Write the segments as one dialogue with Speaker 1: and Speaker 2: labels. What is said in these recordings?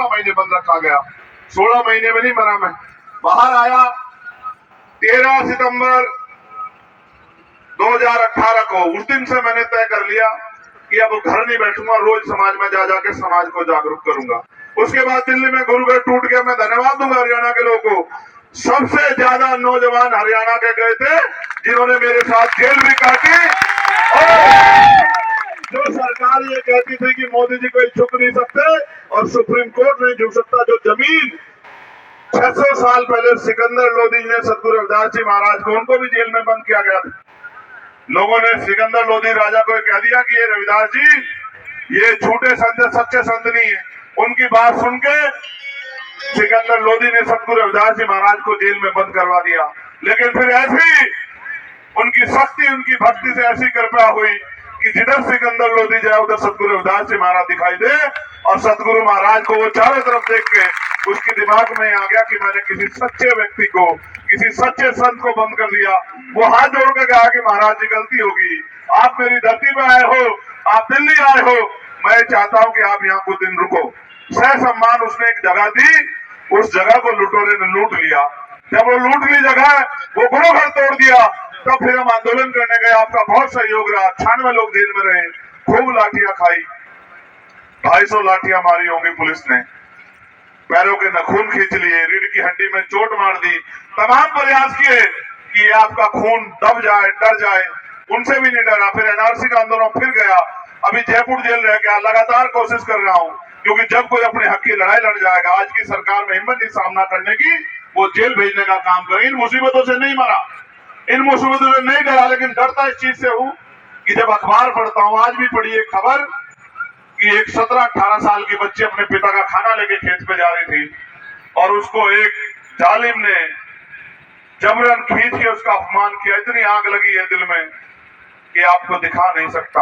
Speaker 1: 16 महीने बंद रखा गया। 16 महीने में नहीं मरा मैं, बाहर आया 13 सितंबर 2018 को। उस दिन से मैंने तय कर लिया कि अब घर नहीं बैठूंगा, रोज समाज में जा जाके समाज को जागरूक करूंगा। उसके बाद दिल्ली में गुरुगढ़ टूट गया। मैं धन्यवाद दूंगा हरियाणा के लोगों को, सबसे ज्यादा नौजवान हरियाणा के गए थे जिन्होंने मेरे साथ जेल भी काटी। और जो सरकार ये कहती थी कि मोदी जी कोई झुक नहीं सकते और सुप्रीम कोर्ट नहीं झुक सकता, जो जमीन 600 साल पहले सिकंदर लोधी ने सतगुरु रविदास जी महाराज को, उनको भी जेल में बंद किया गया था। लोगों ने सिकंदर लोधी राजा को कह दिया कि ये रविदास जी ये झूठे संत, सच्चे संत नहीं है। उनकी बात सुन के सिकंदर लोधी ने सतगुरु रविदास जी महाराज को जेल में बंद करवा दिया। लेकिन फिर ऐसी उनकी शक्ति, उनकी भक्ति से ऐसी कृपा हुई कि जिधर सिकंदर लोधी जाए उधर सतगुरु रविदास जी महाराज दिखाई दे। और सतगुरु महाराज को वो चारों तरफ देख के उसके दिमाग में आ गया कि मैंने किसी सच्चे व्यक्ति को, किसी सच्चे संत को बंद कर दिया। वो हाथ जोड़ के कहा कि महाराज जी गलती होगी, आप मेरी धरती में आए हो, आप दिल्ली आए हो, मैं चाहता हूं कि आप यहाँ कुछ दिन रुको। सह सम्मान उसने एक जगह दी, उस जगह को लुटेरे ने लूट लिया। जब वो लूट ली जगह, वो गुरु घर तोड़ दिया, तब फिर हम आंदोलन करने गए। आपका बहुत सहयोग रहा, 98 लोग जेल में रहे, खूब लाठियां खाई, 250 लाठियां मारी होंगी पुलिस ने, पैरों के नखून खींच लिए, रीढ़ की हड्डी में चोट मार दी, तमाम प्रयास किए कि आपका खून दब जाए, डर जाए, उनसे भी नहीं डरा। फिर एनआरसी का आंदोलन फिर गया, अभी जयपुर जेल रह गया। लगातार कोशिश कर रहा हूं, क्योंकि जब कोई अपने हक की लड़ाई लड़ जाएगा, आज की सरकार में हिम्मत नहीं सामना करने की, वो जेल भेजने का काम करे। इन मुसीबतों से नहीं मरा, इन मुसीबतों से नहीं डरा, लेकिन डरता इस चीज से हूं कि जब अखबार पढ़ता हूं, आज भी पढ़ी एक खबर कि एक 17-18 साल की बच्ची अपने पिता का खाना लेके खेत पे जा रही थी और उसको एक जालिम ने जबरन खींच के उसका अपमान किया। इतनी आग लगी है दिल में कि आपको दिखा नहीं सकता।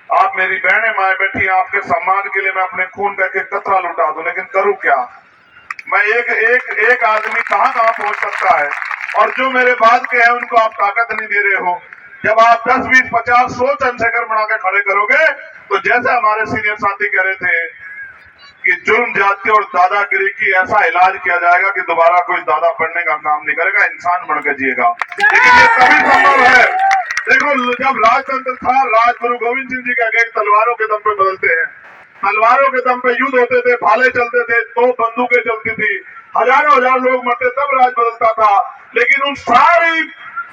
Speaker 1: आप मेरी बहनें माए बैठी हैं, आपके सम्मान के लिए मैं अपने खून का एक कतरा लुटा दूं, लेकिन करूं क्या? मैं एक आदमी कहां पहुंच सकता है? और जो मेरे बाद के हैं उनको आप ताकत नहीं दे रहे हो। जब आप 10, 20, 50, 100 चंद्रशेखर बना के खड़े करोगे, तो जैसे हमारे सीनियर साथी कह रहे थे कि जुर्म जाति और दादागिरी की ऐसा इलाज किया जाएगा कि दोबारा कोई दादा बनने का काम नहीं करेगा, इंसान बन के जिएगा। लेकिन ये तभी संभव है। देखो, जब राजतंत्र था, राजगुरु गोविंद सिंह जी का एक तलवारों के दम पे बदलते हैं, तलवारों के दम पे युद्ध होते थे, भाले चलते थे, 2 बंदूकें चलती थी, हजारों लोग मरते, तब राज बदलता था। लेकिन उन सारी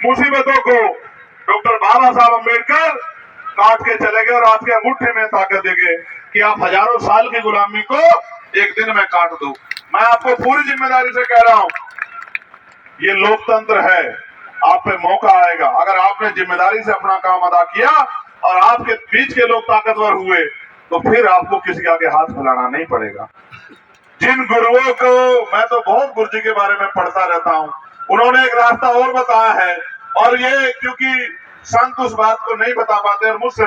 Speaker 1: मुसीबतों को डॉक्टर बाबा साहब अम्बेडकर काट के चले गए और आपके अंगूठे में ताकत दे गए कि आप हजारों साल की गुलामी को एक दिन में काट दो। मैं आपको पूरी जिम्मेदारी से कह रहा हूं, ये लोकतंत्र है, आप पे मौका आएगा। अगर आपने जिम्मेदारी से अपना काम अदा किया और आपके बीच के लोग ताकतवर हुए, तो फिर आपको किसी आगे हाथ फैलाना नहीं पड़ेगा। जिन गुरुओं को, मैं तो बहुत गुरु जी के बारे में पढ़ता रहता हूं, उन्होंने एक रास्ता और बताया है, और ये क्योंकि संत उस बात को नहीं बता पाते और मुझसे